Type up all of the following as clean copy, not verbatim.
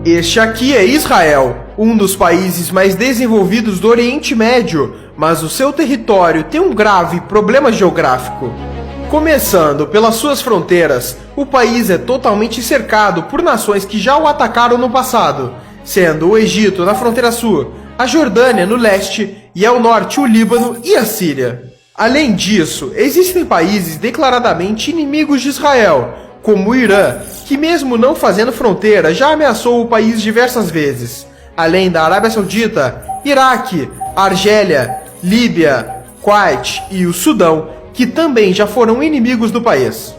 Este aqui é Israel, um dos países mais desenvolvidos do Oriente Médio, mas o seu território tem um grave problema geográfico. Começando pelas suas fronteiras, o país é totalmente cercado por nações que já o atacaram no passado, sendo o Egito na fronteira sul, a Jordânia no leste e ao norte o Líbano e a Síria. Além disso, existem países declaradamente inimigos de Israel, como o Irã, que mesmo não fazendo fronteira já ameaçou o país diversas vezes, além da Arábia Saudita, Iraque, Argélia, Líbia, Kuwait e o Sudão, que também já foram inimigos do país.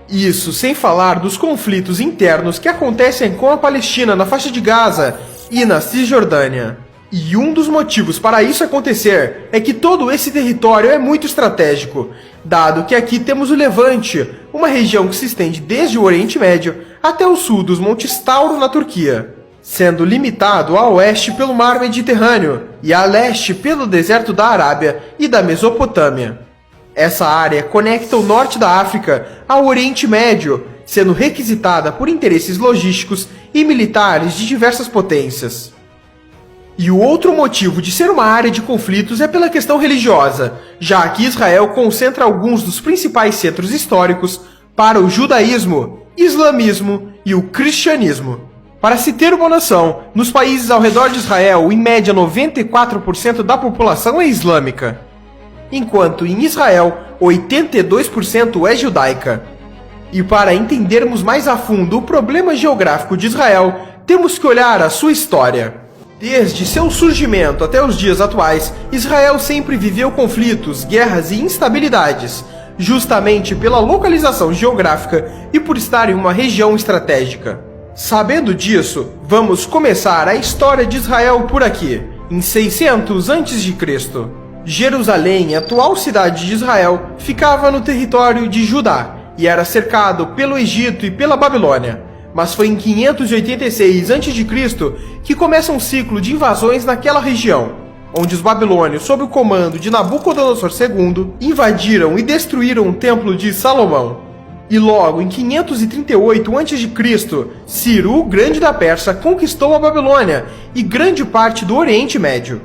Isso sem falar dos conflitos internos que acontecem com a Palestina na faixa de Gaza e na Cisjordânia. E um dos motivos para isso acontecer é que todo esse território é muito estratégico, dado que aqui temos o Levante, uma região que se estende desde o Oriente Médio até o sul dos Montes Tauro na Turquia, sendo limitado a oeste pelo Mar Mediterrâneo e a leste pelo deserto da Arábia e da Mesopotâmia. Essa área conecta o norte da África ao Oriente Médio, sendo requisitada por interesses logísticos e militares de diversas potências. E o outro motivo de ser uma área de conflitos é pela questão religiosa, já que Israel concentra alguns dos principais centros históricos para o judaísmo, islamismo e o cristianismo. Para se ter uma noção, nos países ao redor de Israel, em média 94% da população é islâmica, enquanto em Israel 82% é judaica. E para entendermos mais a fundo o problema geográfico de Israel, temos que olhar a sua história. Desde seu surgimento até os dias atuais, Israel sempre viveu conflitos, guerras e instabilidades, justamente pela localização geográfica e por estar em uma região estratégica. Sabendo disso, vamos começar a história de Israel por aqui, em 600 a.C. Jerusalém, atual cidade de Israel, ficava no território de Judá e era cercado pelo Egito e pela Babilônia. Mas foi em 586 a.C. que começa um ciclo de invasões naquela região, onde os babilônios, sob o comando de Nabucodonosor II, invadiram e destruíram o Templo de Salomão. E logo em 538 a.C., Ciro, o Grande da Pérsia, conquistou a Babilônia e grande parte do Oriente Médio.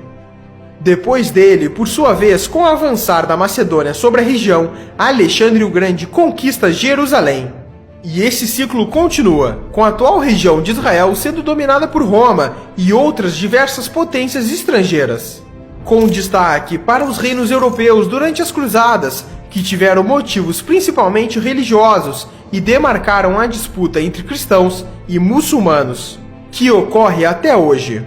Depois dele, por sua vez, com o avançar da Macedônia sobre a região, Alexandre o Grande conquista Jerusalém. E esse ciclo continua, com a atual região de Israel sendo dominada por Roma e outras diversas potências estrangeiras, com destaque para os reinos europeus durante as Cruzadas, que tiveram motivos principalmente religiosos e demarcaram a disputa entre cristãos e muçulmanos, que ocorre até hoje.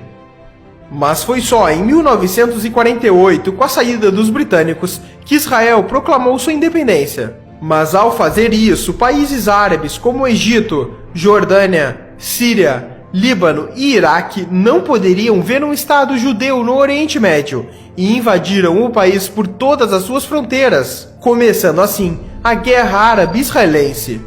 Mas foi só em 1948, com a saída dos britânicos, que Israel proclamou sua independência. Mas ao fazer isso, países árabes como o Egito, Jordânia, Síria, Líbano e Iraque não poderiam ver um Estado judeu no Oriente Médio e invadiram o país por todas as suas fronteiras, começando assim a Guerra Árabe-Israelense.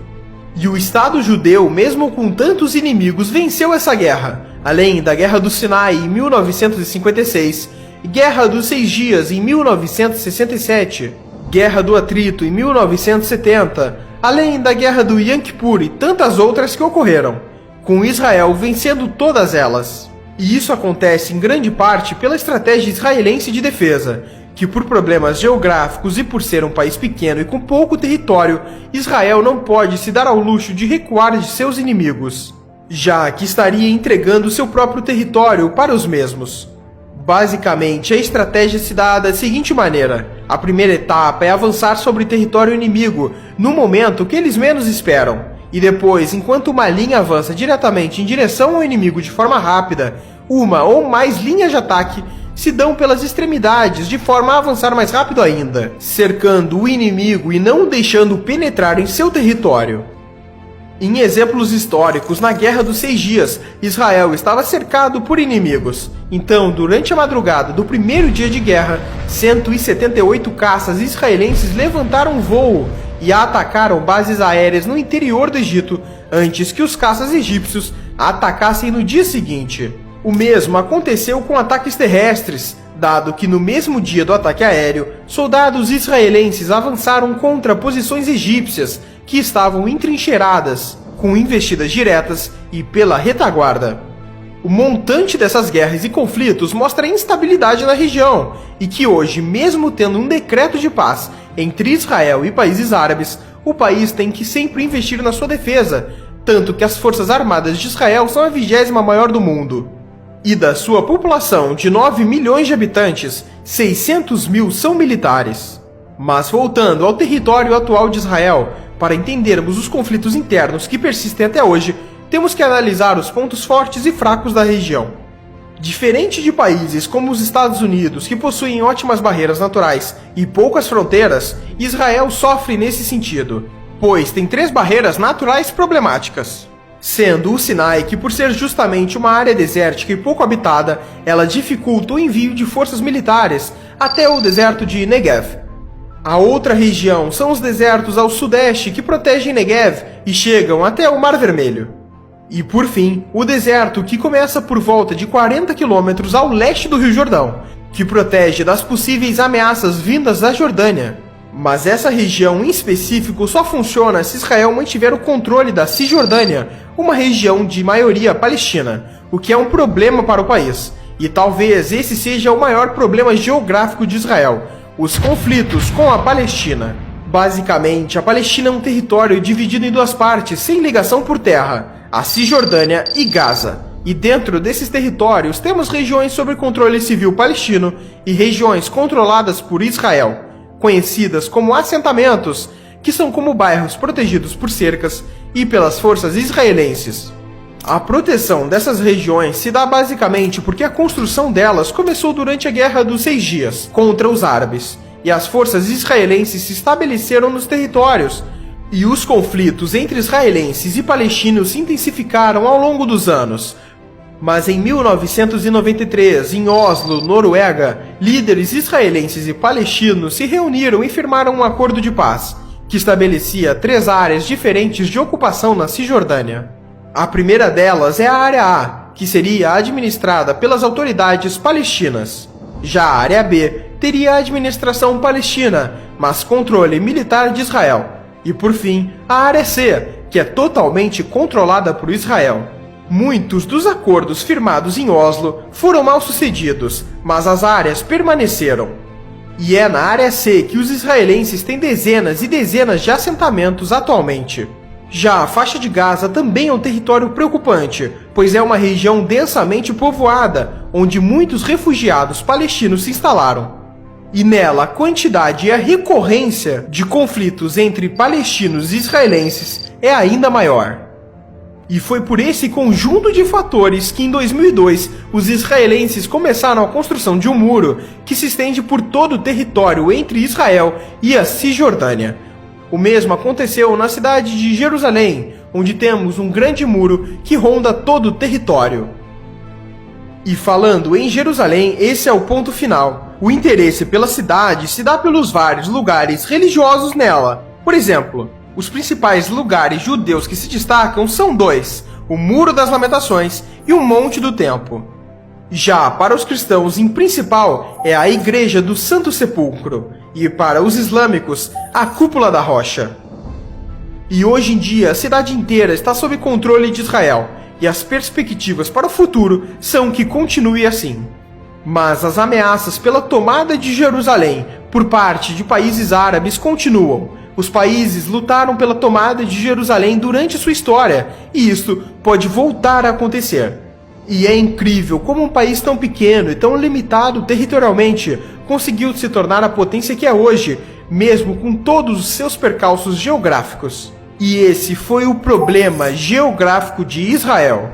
E o Estado judeu, mesmo com tantos inimigos, venceu essa guerra, além da Guerra do Sinai em 1956, Guerra dos 6 Dias em 1967, Guerra do Atrito em 1970, além da Guerra do Yom Kippur e tantas outras que ocorreram, com Israel vencendo todas elas. E isso acontece em grande parte pela estratégia israelense de defesa, que por problemas geográficos e por ser um país pequeno e com pouco território, Israel não pode se dar ao luxo de recuar de seus inimigos, já que estaria entregando seu próprio território para os mesmos. Basicamente, a estratégia se dá da seguinte maneira: a primeira etapa é avançar sobre território inimigo no momento que eles menos esperam, e depois, enquanto uma linha avança diretamente em direção ao inimigo de forma rápida, uma ou mais linhas de ataque se dão pelas extremidades de forma a avançar mais rápido ainda, cercando o inimigo e não o deixando penetrar em seu território. Em exemplos históricos, na Guerra dos 6 Dias, Israel estava cercado por inimigos. Então, durante a madrugada do primeiro dia de guerra, 178 caças israelenses levantaram voo e atacaram bases aéreas no interior do Egito, antes que os caças egípcios atacassem no dia seguinte. O mesmo aconteceu com ataques terrestres, dado que no mesmo dia do ataque aéreo, soldados israelenses avançaram contra posições egípcias que estavam entrincheiradas, com investidas diretas e pela retaguarda. O montante dessas guerras e conflitos mostra a instabilidade na região e que hoje, mesmo tendo um decreto de paz entre Israel e países árabes, o país tem que sempre investir na sua defesa, tanto que as forças armadas de Israel são a 20ª maior do mundo. E da sua população de 9 milhões de habitantes, 600 mil são militares. Mas voltando ao território atual de Israel, para entendermos os conflitos internos que persistem até hoje, temos que analisar os pontos fortes e fracos da região. Diferente de países como os Estados Unidos, que possuem ótimas barreiras naturais e poucas fronteiras, Israel sofre nesse sentido, pois tem 3 barreiras naturais problemáticas. Sendo o Sinai, que por ser justamente uma área desértica e pouco habitada, ela dificulta o envio de forças militares até o deserto de Negev. A outra região são os desertos ao sudeste que protegem Negev e chegam até o Mar Vermelho. E por fim, o deserto que começa por volta de 40 quilômetros ao leste do Rio Jordão, que protege das possíveis ameaças vindas da Jordânia. Mas essa região em específico só funciona se Israel mantiver o controle da Cisjordânia, uma região de maioria palestina, o que é um problema para o país. E talvez esse seja o maior problema geográfico de Israel, os conflitos com a Palestina. Basicamente, a Palestina é um território dividido em 2 partes, sem ligação por terra, a Cisjordânia e Gaza. E dentro desses territórios temos regiões sob controle civil palestino e regiões controladas por Israel, conhecidas como assentamentos, que são como bairros protegidos por cercas e pelas forças israelenses. A proteção dessas regiões se dá basicamente porque a construção delas começou durante a Guerra dos 6 Dias contra os árabes, e as forças israelenses se estabeleceram nos territórios, e os conflitos entre israelenses e palestinos se intensificaram ao longo dos anos. Mas em 1993, em Oslo, Noruega, líderes israelenses e palestinos se reuniram e firmaram um acordo de paz, que estabelecia 3 áreas diferentes de ocupação na Cisjordânia. A primeira delas é a Área A, que seria administrada pelas autoridades palestinas. Já a Área B teria a administração palestina, mas controle militar de Israel. E por fim, a Área C, que é totalmente controlada por Israel. Muitos dos acordos firmados em Oslo foram mal sucedidos, mas as áreas permaneceram. E é na Área C que os israelenses têm dezenas e dezenas de assentamentos atualmente. Já a faixa de Gaza também é um território preocupante, pois é uma região densamente povoada, onde muitos refugiados palestinos se instalaram. E nela a quantidade e a recorrência de conflitos entre palestinos e israelenses é ainda maior. E foi por esse conjunto de fatores que em 2002 os israelenses começaram a construção de um muro que se estende por todo o território entre Israel e a Cisjordânia. O mesmo aconteceu na cidade de Jerusalém, onde temos um grande muro que ronda todo o território. E falando em Jerusalém, esse é o ponto final. O interesse pela cidade se dá pelos vários lugares religiosos nela. Por exemplo, os principais lugares judeus que se destacam são 2, o Muro das Lamentações e o Monte do Templo. Já para os cristãos, em principal, é a Igreja do Santo Sepulcro, e para os islâmicos, a Cúpula da Rocha. E hoje em dia, a cidade inteira está sob controle de Israel, e as perspectivas para o futuro são que continue assim. Mas as ameaças pela tomada de Jerusalém por parte de países árabes continuam. Os países lutaram pela tomada de Jerusalém durante sua história, e isso pode voltar a acontecer. E é incrível como um país tão pequeno e tão limitado territorialmente conseguiu se tornar a potência que é hoje, mesmo com todos os seus percalços geográficos. E esse foi o problema geográfico de Israel.